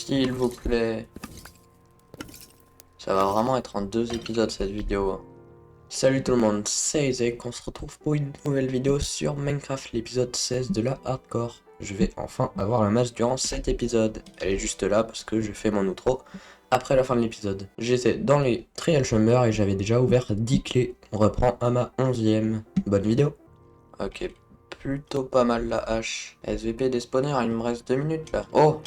s'il vous plaît. Ça va vraiment être en 2 épisodes cette vidéo, hein. Salut tout le monde, c'est Isaac, on se retrouve pour une nouvelle vidéo sur Minecraft, l'épisode 16 de la Hardcore. Je vais enfin avoir la masse durant cet épisode. Elle est juste là parce que je fais mon outro après la fin de l'épisode. J'étais dans les Trial Chambers et j'avais déjà ouvert 10 clés. On reprend à ma 11e. Bonne vidéo. Ok, plutôt pas mal la hache. SVP des spawners, il me reste 2 minutes là. Oh,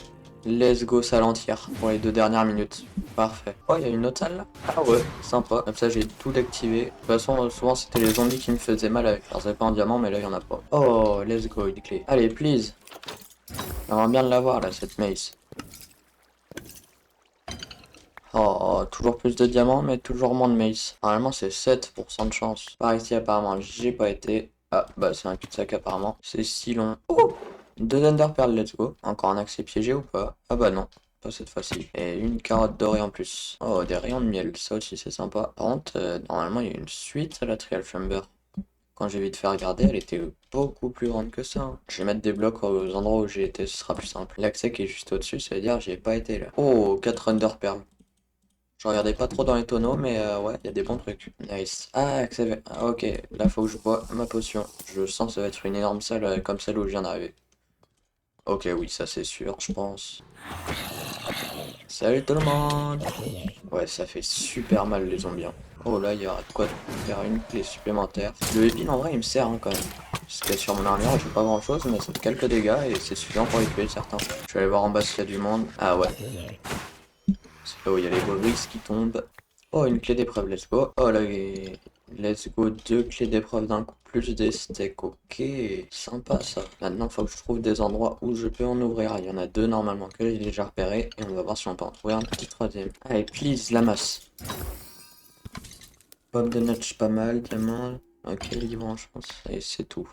let's go salle entière pour les 2 dernières minutes. Parfait. Oh, il y a une autre salle là? Ah ouais, sympa. Comme ça, j'ai tout activé. De toute façon, souvent, c'était les zombies qui me faisaient mal avec leurs épées en diamant, mais là, il y en a pas. Oh, let's go, une clé. Allez, please. J'aimerais bien de l'avoir là, cette mace. Oh, toujours plus de diamants, mais toujours moins de mace. Normalement, c'est 7% de chance. Par ici, apparemment, j'ai pas été. Ah, bah, c'est un cul-de-sac, apparemment. C'est si long. Oh! 2 Ender Pearl, let's go. Encore un accès piégé ou pas? Ah bah non. Pas cette fois-ci. Et une carotte dorée en plus. Oh, des rayons de miel, ça aussi c'est sympa. Par contre, normalement il y a une suite à la Trial Chamber. Quand j'ai vite fait regarder, elle était beaucoup plus grande que ça, hein. Je vais mettre des blocs aux endroits où j'ai été, ce sera plus simple. L'accès qui est juste au-dessus, ça veut dire j'y ai pas été là. Oh, 4 Ender Pearl. Je regardais pas trop dans les tonneaux, mais ouais, il y a des bons trucs. Nice. Ah, accès. Ah, ok, là faut que je bois ma potion. Je sens que ça va être une énorme salle comme celle où je viens d'arriver. Ok, oui, ça c'est sûr, je pense. Salut tout le monde. Ouais, ça fait super mal les zombies, hein. Oh là, il y aura de quoi faire une clé supplémentaire. Le épine en vrai il me sert, hein, quand même. Parce que sur mon armure je fais pas grand chose, mais ça fait quelques dégâts et c'est suffisant pour les tuer certains. Je vais aller voir en bas s'il y a du monde. Ah ouais. C'est là où il y a les Goldricks qui tombent. Oh, une clé d'épreuve, let's go. Oh là, let's go, 2 clés d'épreuve d'un coup, plus des steaks, ok. Sympa ça. Maintenant, faut que je trouve des endroits où je peux en ouvrir. Il y en a 2 normalement que j'ai déjà repéré. Et on va voir si on peut en trouver un petit troisième. Allez, please, la masse. Pomme de notch, pas mal, diamant. Ok, livre, je pense. Et c'est tout.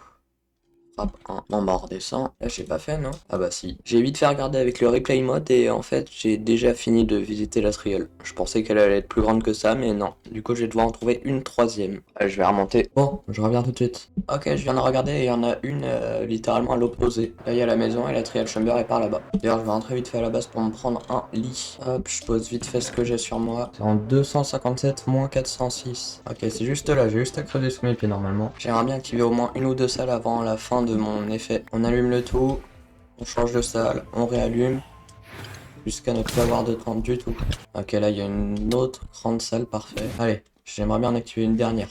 Hop, bon bah on redescend. Là j'ai pas fait non? Ah bah si. J'ai vite fait regarder avec le replay mode et en fait j'ai déjà fini de visiter la trial. Je pensais qu'elle allait être plus grande que ça mais non. Du coup je vais devoir en trouver une troisième. Je vais remonter. Bon, je reviens tout de suite. Ok, je viens de regarder et il y en a une littéralement à l'opposé. Là il y a la maison et la trial chamber est par là-bas. D'ailleurs je vais rentrer vite fait à la base pour me prendre un lit. Hop, je pose vite fait ce que j'ai sur moi. C'est en 257 moins 406. Ok, c'est juste là, j'ai juste à creuser sous mes pieds normalement. J'aimerais bien activer au moins une ou deux salles avant la fin de mon effet. On allume le tout, on change de salle, on réallume, jusqu'à ne plus avoir de temps du tout. Ok, là il y a une autre grande salle, parfait. Allez, j'aimerais bien en activer une dernière.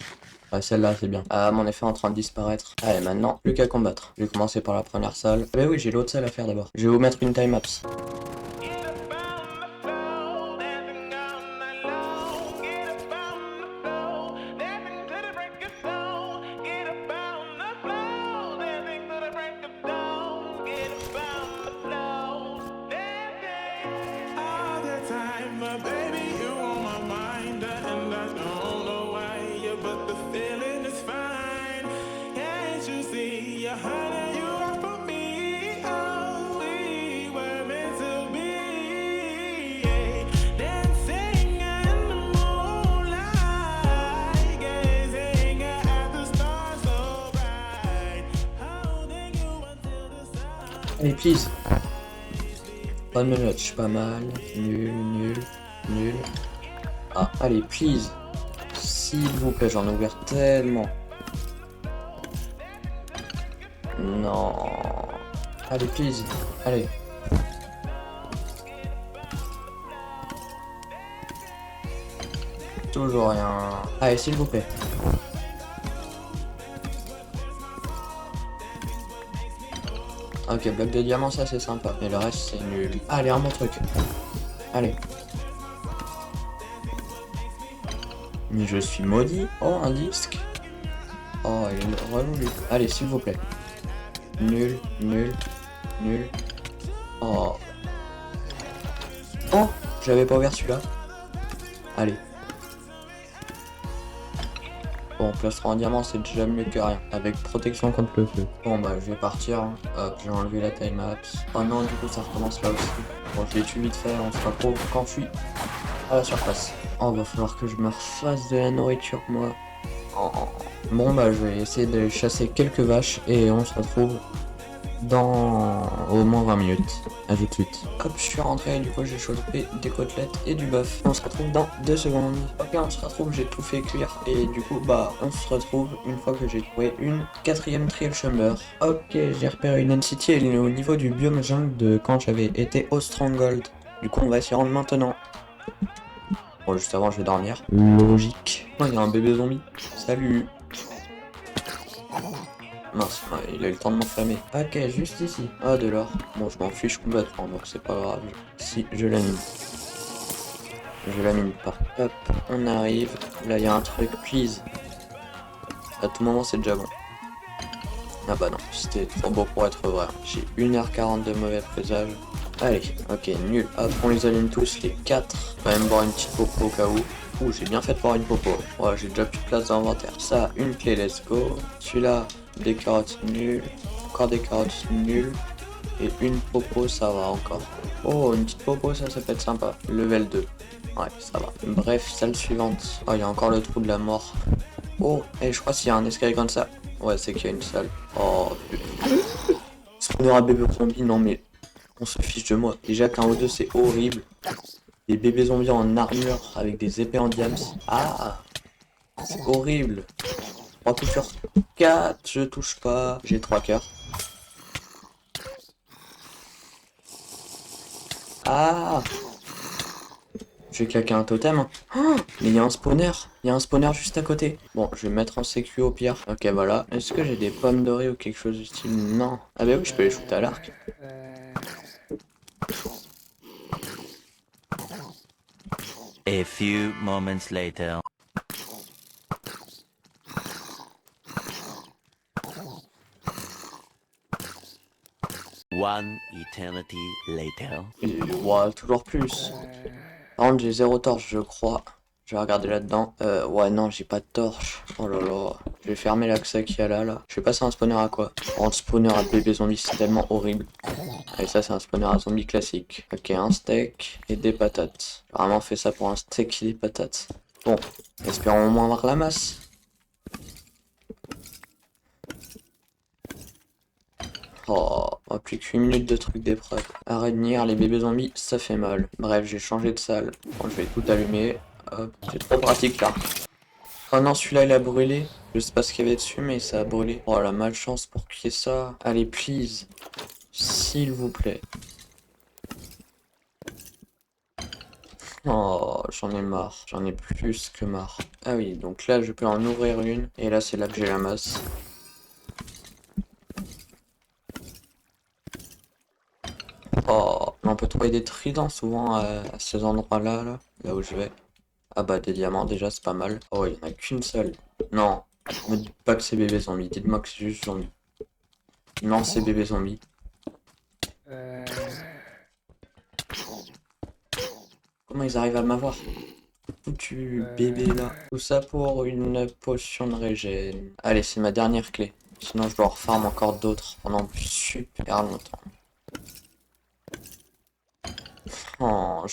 Ah, celle-là c'est bien. Ah, mon effet est en train de disparaître. Allez, maintenant, plus qu'à combattre. Je vais commencer par la première salle. Ah bah oui, j'ai l'autre salle à faire d'abord. Je vais vous mettre une time-lapse. Allez, please. Bonne notch, pas mal. Nul, nul, nul. Ah, allez, please. S'il vous plaît, j'en ai ouvert tellement. Non. Allez, please. Allez. Toujours rien. Allez, s'il vous plaît. Ok, bloc de diamant, ça c'est sympa. Mais le reste, c'est nul. Allez, un bon truc. Allez. Mais je suis maudit. Oh, un disque. Oh, il est relou, lui. Allez, s'il vous plaît. Nul, nul, nul. Oh. Oh, j'avais pas ouvert celui-là. Allez. Bon, plastron en diamant, c'est déjà mieux que rien. Avec protection contre le feu. Bon, bah, je vais partir, hein. Hop, j'ai enlevé la time-lapse. Oh non, du coup, ça recommence là aussi. Bon, je les tue vite fait, on sera trop qu'enfui à la surface. Oh, va falloir que je me refasse de la nourriture, moi. Oh. Bon, bah, je vais essayer de chasser quelques vaches et on se retrouve dans au moins 20 minutes. À tout de suite. Hop, je suis rentré, du coup j'ai chopé des côtelettes et du bœuf. On se retrouve dans 2 secondes. Ok, on se retrouve, j'ai tout fait cuire. Et du coup, bah, on se retrouve une fois que j'ai trouvé une 4ème trial chamber. Ok, j'ai repéré une NCT, elle est au niveau du biome jungle de quand j'avais été au Stronghold. Du coup, on va s'y rendre maintenant. Bon, juste avant, je vais dormir. Logique. Oh, il y a un bébé zombie. Salut. Mince, ouais, il a eu le temps de m'enflammer. Ok, juste ici. Ah, de l'or. Bon, je m'en fiche complètement, donc c'est pas grave. Si, je la mine. Je la mine pas. Hop, on arrive. Là, il y a un truc, please. À tout moment, c'est déjà bon. Ah bah non, c'était trop beau pour être vrai. J'ai 1h40 de mauvais présage. Allez, ok, nul. Hop, on les aligne tous, les 4. Quand même boire une petite popo au cas où. Ouh, j'ai bien fait de boire une popo. Ouais, j'ai déjà plus de place dans l'inventaire. Ça, une clé, let's go. Celui-là, des carottes nul. Encore des carottes nul. Et une popo, ça va encore. Oh, une petite popo, ça peut être sympa. Level 2. Ouais, ça va. Bref, salle suivante. Oh, il y a encore le trou de la mort. Oh, et je crois s'il y a un escalier comme ça. Ouais, c'est qu'il y a une salle. Oh, putain. Spawner à bébé zombie, non mais on se fiche de moi. Déjà qu'un O2 c'est horrible. Des bébés zombies en armure avec des épées en diams. Ah, c'est horrible. 3 coups sur 4, je touche pas. J'ai 3 cœurs. Ah, je vais claquer un totem. Oh, mais il y a un spawner. Il y a un spawner juste à côté. Bon, je vais me mettre en sécu au pire. Ok, voilà. Est-ce que j'ai des pommes dorées ou quelque chose du style? Non. Ah bah oui, je peux les shooter à l'arc. A few moments later. One eternity later. Et ouais, toujours plus. Par contre, j'ai 0 torche, je crois. Je vais regarder là-dedans. Ouais, non, j'ai pas de torche. Oh là là. Je vais fermer l'accès qu'il y a là, là. Je vais passer un spawner à quoi? Oh, un spawner à bébé zombie, c'est tellement horrible. Et ça, c'est un spawner à zombie classique. Ok, un steak et des patates. J'ai vraiment fait ça pour un steak et des patates. Bon, espérons au moins avoir la masse. Oh, plus que 8 minutes de trucs d'épreuve. Arrête de nier, les bébés zombies, ça fait mal. Bref, j'ai changé de salle. Bon, je vais tout allumer. Hop, c'est trop pratique là. Oh non, celui-là il a brûlé. Je sais pas ce qu'il y avait dessus, mais ça a brûlé. Oh la malchance pour qu'il y ait ça. Allez, please. S'il vous plaît. Oh, j'en ai marre. J'en ai plus que marre. Ah oui, donc là je peux en ouvrir une. Et là c'est là que j'ai la masse. Oh, on peut trouver des tridents souvent à ces endroits-là, là où je vais. Ah bah des diamants déjà c'est pas mal. Oh, il y en a qu'une seule. Non, me dites pas que c'est bébé zombie. Dites-moi que c'est juste zombie. Non, c'est bébé zombie. Comment ils arrivent à m'avoir? Foutu bébé là. Tout ça pour une potion de régène. Allez, c'est ma dernière clé. Sinon je dois en refarm encore d'autres pendant super longtemps. Oh,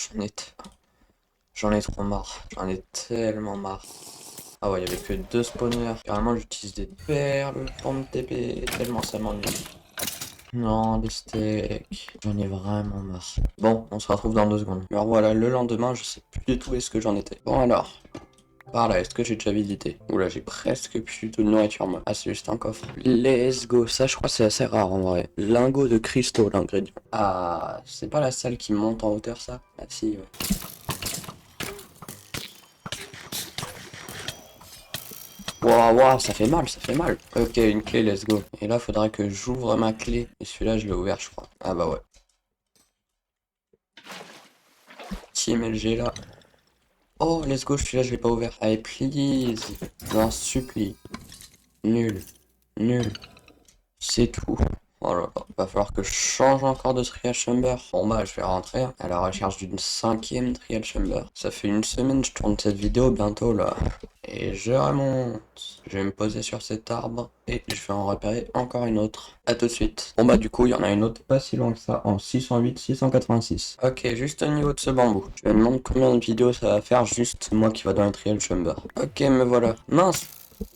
j'en ai trop marre. J'en ai tellement marre. Ah ouais, il y avait que 2 spawners. Carrément, j'utilise des perles pour me TP. Tellement ça m'ennuie. Non, des steaks. J'en ai vraiment marre. Bon, on se retrouve dans 2 secondes. Alors voilà, le lendemain, je sais plus du tout où est-ce que j'en étais. Bon alors. Par là, est-ce que j'ai déjà visité? Oula, j'ai presque plus de nourriture moi. Ah, c'est juste un coffre. Let's go. Ça, je crois que c'est assez rare en vrai. Lingot de cristaux, l'ingrédient. Ah, c'est pas la salle qui monte en hauteur, ça? Ah si, ouais. Waouh, waouh, ça fait mal, ça fait mal. Ok, une clé, let's go. Et là, faudra que j'ouvre ma clé. Et celui-là, je l'ai ouvert, je crois. Ah bah ouais. Team LG là. Oh, let's go, celui-là, je l'ai pas ouvert. Allez, please. J'en supplie. Nul. Nul. C'est tout. Oh là là, va falloir que je change encore de trial chamber. Bon bah je vais rentrer à la recherche d'une 5ème trial chamber. Ça fait une semaine, je tourne cette vidéo bientôt là. Et je remonte. Je vais me poser sur cet arbre et je vais en repérer encore une autre. A tout de suite. Bon bah du coup il y en a une autre pas si loin que ça en 608, 686. Ok, juste au niveau de ce bambou. Je me demande combien de vidéos ça va faire juste moi qui va dans la trial chamber. Ok, me voilà. Mince.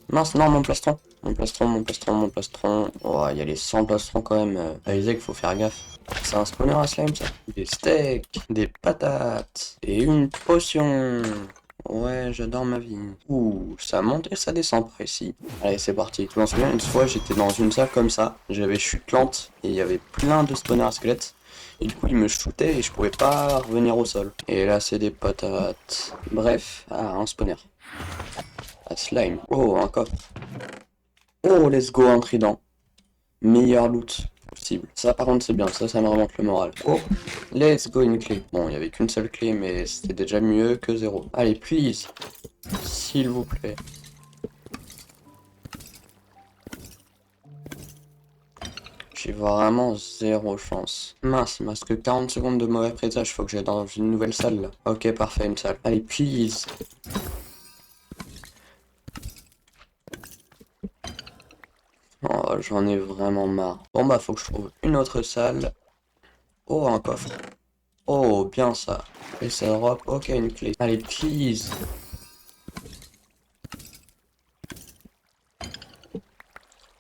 Mince, non, mon plastron. Mon plastron, mon plastron, mon plastron. Oh, il y a les 100 plastrons quand même. Isaac, faut faire gaffe. C'est un spawner à slime, ça. Des steaks, des patates et une potion. Ouais, j'adore ma vie. Ouh, ça monte et ça descend par ici. Allez, c'est parti. Je m'en souviens, une fois, j'étais dans une salle comme ça. J'avais chute lente et il y avait plein de spawners à squelettes. Et du coup, ils me shootaient et je pouvais pas revenir au sol. Et là, c'est des patates. Bref, un spawner. Un slime. Oh, un coffre. Oh, let's go, un trident. Meilleur loot possible. Ça, par contre, c'est bien. Ça me remonte le moral. Oh, let's go, une clé. Bon, il n'y avait qu'une seule clé, mais c'était déjà mieux que zéro. Allez, please. S'il vous plaît. J'ai vraiment zéro chance. Mince, il me reste que 40 secondes de mauvais présage. Faut que j'aille dans une nouvelle salle, là. Ok, parfait, une salle. Allez, please. Oh, j'en ai vraiment marre. Bon, bah, faut que je trouve une autre salle. Oh, un coffre. Oh, bien ça. Et ça drop. Ok, une clé. Allez, please.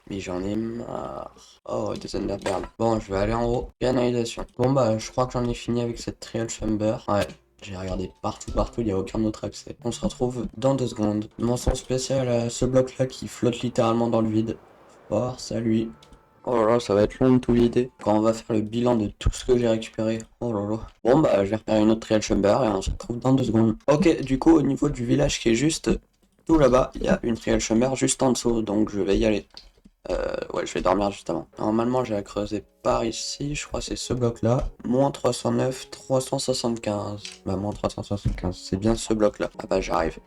Mais j'en ai marre. Oh, des Enderpearls. Bon, je vais aller en haut. Canalisation. Bon, bah, je crois que j'en ai fini avec cette Trial Chamber. Ouais. J'ai regardé partout, il n'y a aucun autre accès. On se retrouve dans 2 secondes. Mention spéciale à ce bloc-là qui flotte littéralement dans le vide. Oh, salut. Oh là là, ça va être long de tout vider. Quand on va faire le bilan de tout ce que j'ai récupéré. Oh là là. Bon bah, je vais repérer une autre Trial Chamber et on se retrouve dans 2 secondes. Ok, du coup, au niveau du village qui est juste tout là-bas, il y a une Trial Chamber juste en dessous, donc je vais y aller. Ouais, je vais dormir juste avant. Normalement, j'ai à creuser par ici, je crois que c'est ce bloc-là. Moins 309, 375. Bah, moins 375, c'est bien ce bloc-là. Ah bah, j'arrive.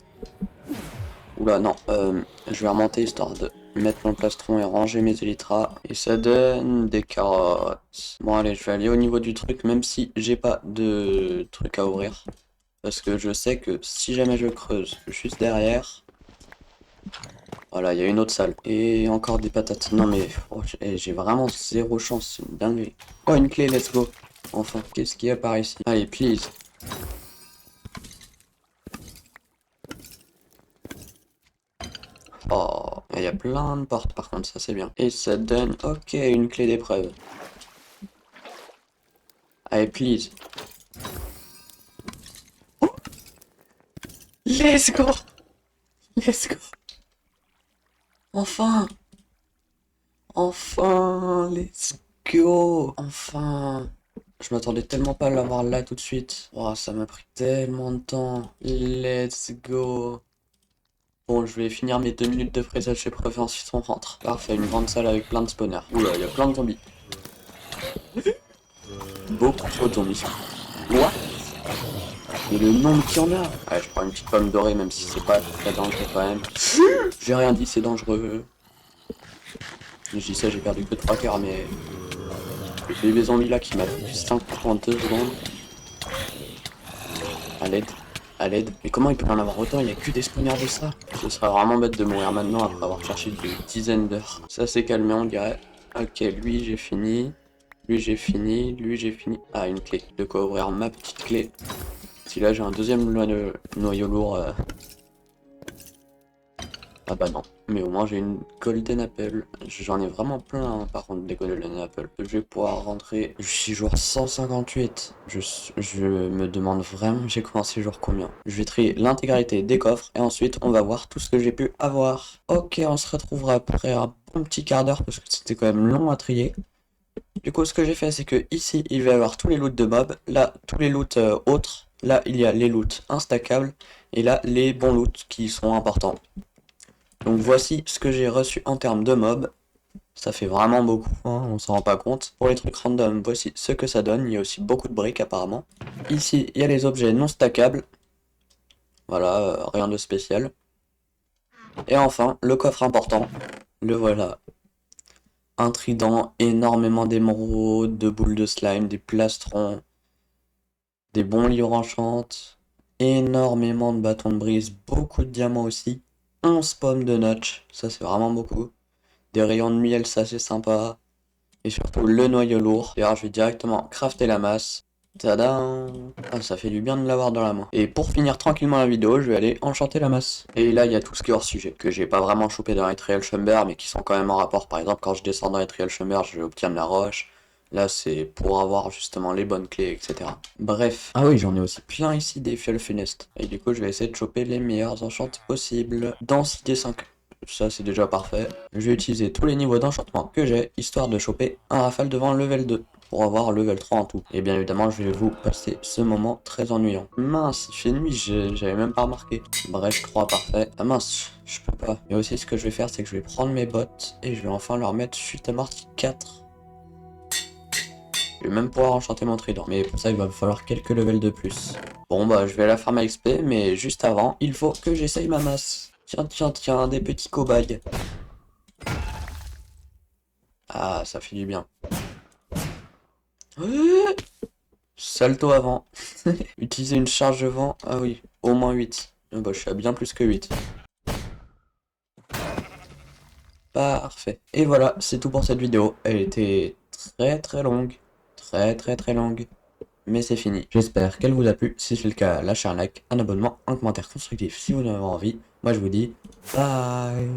Oula, non, je vais remonter histoire de mettre mon plastron et ranger mes élytras. Et ça donne des carottes. Bon, allez, je vais aller au niveau du truc, même si j'ai pas de truc à ouvrir. Parce que je sais que si jamais je creuse juste derrière... Voilà, il y a une autre salle. Et encore des patates. Non mais, oh, j'ai vraiment zéro chance, c'est une dinguerie. Oh, une clé, let's go. Enfin, qu'est-ce qu'il y a par ici? Allez, please. Oh, il y a plein de portes par contre, ça c'est bien. Et ça donne, ok, une clé d'épreuve. Allez, please. Oh, let's go. Let's go. Enfin. Enfin, let's go. Enfin. Je m'attendais tellement pas à l'avoir là tout de suite. Oh, ça m'a pris tellement de temps. Let's go. Bon, je vais finir mes 2 minutes de présage chez preuve et ensuite on rentre. Parfait, une grande salle avec plein de spawners. Oula, il y a plein de zombies. Beaucoup trop de zombies. What? Et le nombre qu'il y en a. Ouais, je prends une petite pomme dorée même si c'est pas très dangereux quand même. J'ai rien dit, c'est dangereux. Je dis ça, j'ai perdu que 3 cœurs, mais... Le bébé zombie là qui m'a fait 5 en 2 secondes. À l'aide. À l'aide. Mais comment il peut en avoir autant? Il n'y a que des spawners de ça. Ce serait vraiment bête de mourir maintenant après avoir cherché des dizaines d'heures. Ça s'est calmé, on dirait. Ok, lui j'ai fini. Lui j'ai fini. Lui j'ai fini. Ah, une clé. De quoi ouvrir ma petite clé. Si là j'ai un deuxième noyau lourd. Ah bah non. Mais au moins j'ai une Golden Apple. J'en ai vraiment plein hein, par contre des Golden Apple. Je vais pouvoir rentrer. Je suis jour 158. Je me demande vraiment j'ai commencé jour combien. Je vais trier l'intégralité des coffres et ensuite on va voir tout ce que j'ai pu avoir. Ok, on se retrouvera après un bon petit quart d'heure parce que c'était quand même long à trier. Du coup ce que j'ai fait c'est que ici il va y avoir tous les loots de mobs. Là tous les loots autres. Là il y a les loots instackables. Et là les bons loots qui sont importants. Donc voici ce que j'ai reçu en termes de mobs. Ça fait vraiment beaucoup, hein, on s'en rend pas compte. Pour les trucs random, voici ce que ça donne. Il y a aussi beaucoup de briques apparemment. Ici, il y a les objets non stackables. Voilà, rien de spécial. Et enfin, le coffre important. Le voilà. Un trident, énormément d'émeraudes, de boules de slime, des plastrons, des bons livres enchantes, énormément de bâtons de brise, beaucoup de diamants aussi. 11 pommes de notch, ça c'est vraiment beaucoup. Des rayons de miel, ça c'est sympa. Et surtout le noyau lourd. D'ailleurs, je vais directement crafter la masse. Tadam! Ah, ça fait du bien de l'avoir dans la main. Et pour finir tranquillement la vidéo, je vais aller enchanter la masse. Et là, il y a tout ce qui est hors sujet, que j'ai pas vraiment chopé dans les Trial Chamber, mais qui sont quand même en rapport. Par exemple, quand je descends dans les Trial Chamber, je vais obtenir la roche. Là, c'est pour avoir justement les bonnes clés, etc. Bref. Ah oui, j'en ai aussi plein ici des fioles funestes. Et du coup, je vais essayer de choper les meilleurs enchantes possibles. Densité 5. Ça, c'est déjà parfait. Je vais utiliser tous les niveaux d'enchantement que j'ai, histoire de choper un rafale devant le level 2 pour avoir level 3 en tout. Et bien évidemment, je vais vous passer ce moment très ennuyant. Mince, il fait nuit, j'avais même pas remarqué. Bref, 3 parfait. Ah mince, je peux pas. Et aussi, ce que je vais faire, c'est que je vais prendre mes bottes et je vais enfin leur mettre chute amortie 4. Je vais même pouvoir enchanter mon trident. Mais pour ça, il va me falloir quelques levels de plus. Bon, bah, je vais la farm à XP, mais juste avant, il faut que j'essaye ma masse. Tiens, tiens, tiens, des petits cobayes. Ah, ça fait du bien. Salto avant. Utiliser une charge de vent. Ah oui, au moins 8. Ah bah, je suis à bien plus que 8. Parfait. Et voilà, c'est tout pour cette vidéo. Elle était très longue. Très longue. Mais c'est fini. J'espère qu'elle vous a plu. Si c'est le cas, lâchez un like, un abonnement, un commentaire constructif si vous en avez envie. Moi je vous dis bye.